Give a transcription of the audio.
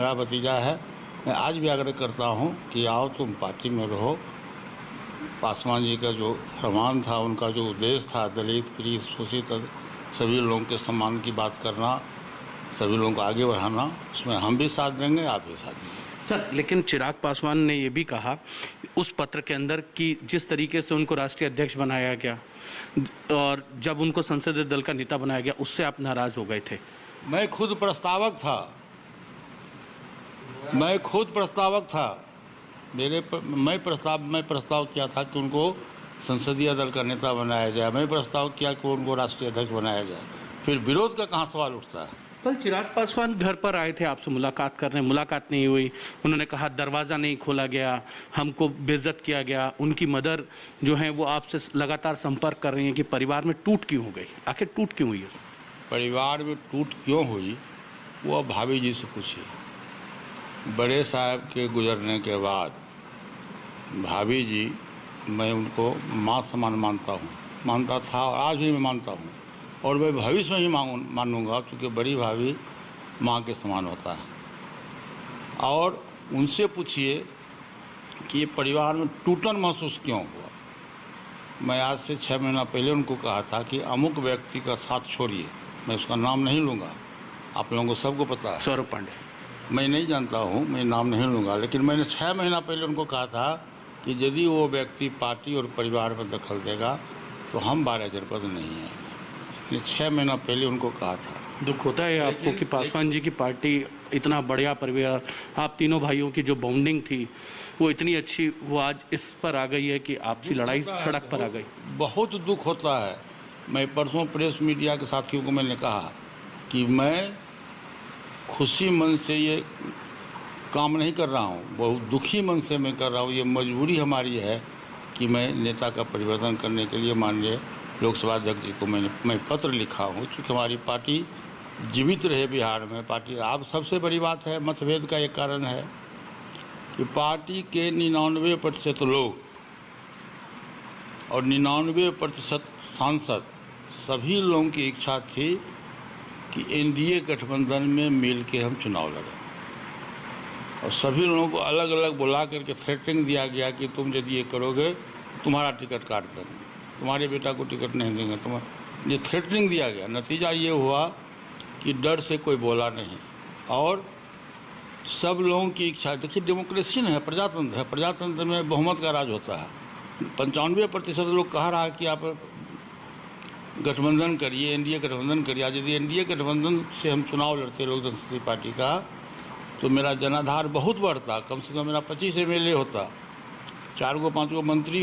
मेरा भतीजा है। मैं आज भी आग्रह करता हूं कि आओ तुम पार्टी में रहो। पासवान जी का जो फरमान था, उनका जो उद्देश्य था, दलित पीड़ित शोषित सभी लोगों के सम्मान की बात करना, सभी लोगों को आगे बढ़ाना, उसमें हम भी साथ देंगे, आप भी साथ देंगे। सर, लेकिन चिराग पासवान ने ये भी कहा उस पत्र के अंदर कि जिस तरीके से उनको राष्ट्रीय अध्यक्ष बनाया गया और जब उनको संसदीय दल का नेता बनाया गया, उससे आप नाराज हो गए थे। मैं खुद प्रस्तावक था। मैं प्रस्ताव किया था कि उनको संसदीय दल का नेता बनाया जाए। मैं प्रस्ताव किया कि उनको राष्ट्रीय अध्यक्ष बनाया जाए। फिर विरोध का कहाँ सवाल उठता है? कल चिराग पासवान घर पर आए थे आपसे मुलाकात करने, मुलाकात नहीं हुई। उन्होंने कहा दरवाज़ा नहीं खोला गया, हमको बेइज्जत किया गया। उनकी मदर जो हैं वो आपसे लगातार संपर्क कर रही हैं कि परिवार में टूट क्यों हो गई, आखिर टूट क्यों हुई है? परिवार में टूट क्यों हुई वो अब भाभी जी से पूछिए। बड़े साहब के गुजरने के बाद भाभी जी, मैं उनको माँ समान मानता था और आज भी मैं मानता हूँ, और मैं भविष्य में ही मानूंगा, क्योंकि बड़ी भाभी माँ के समान होता है। और उनसे पूछिए कि ये परिवार में टूटन महसूस क्यों हुआ। मैं आज से 6 महीना पहले उनको कहा था कि अमुक व्यक्ति का साथ छोड़िए, मैं उसका नाम नहीं लूँगा, आप लोगों को सबको पता है। सौरभ पांडे, मैं नहीं जानता हूँ, मैं नाम नहीं लूँगा, लेकिन मैंने 6 महीना पहले उनको कहा था कि यदि वो व्यक्ति पार्टी और परिवार में दखल देगा तो हम 12 जनपद नहीं आएंगे। 6 महीना पहले उनको कहा था। दुख होता है आपको कि पासवान जी की पार्टी, इतना बढ़िया परिवार, आप तीनों भाइयों की जो बॉन्डिंग थी वो इतनी अच्छी, वो आज इस पर आ गई है कि आपसी लड़ाई सड़क पर आ गई। बहुत दुख होता है। मैं परसों प्रेस मीडिया के साथियों को मैंने कहा कि मैं खुशी मन से ये काम नहीं कर रहा हूँ, बहुत दुखी मन से मैं कर रहा हूँ। ये मजबूरी हमारी है कि मैं नेता का परिवर्तन करने के लिए माननीय लोकसभा अध्यक्ष जी को मैं पत्र लिखा हूँ, क्योंकि हमारी पार्टी जीवित रहे बिहार में। पार्टी आप सबसे बड़ी बात है, मतभेद का एक कारण है कि पार्टी के 99% लोग और 99% सांसद, सभी लोगों की इच्छा थी कि एनडीए गठबंधन में मिल के हम चुनाव लड़ें, और सभी लोगों को अलग अलग बुला करके थ्रेटनिंग दिया गया कि तुम यदि ये करोगे तुम्हारा टिकट काट देंगे, तुम्हारे बेटा को टिकट नहीं देंगे, ये थ्रेटनिंग दिया गया। नतीजा ये हुआ कि डर से कोई बोला नहीं, और सब लोगों की इच्छा। देखिए, डेमोक्रेसी नहीं है, प्रजातंत्र है। प्रजातंत्र में बहुमत का राज होता है। 95% लोग कह रहा है कि आप गठबंधन करिए, एनडीए गठबंधन करिए। आज यदि एनडीए गठबंधन से हम चुनाव लड़ते लोक जनशक्ति पार्टी का, तो मेरा जनाधार बहुत बढ़ता, कम से कम मेरा 25 MLA होता, 4 5 मंत्री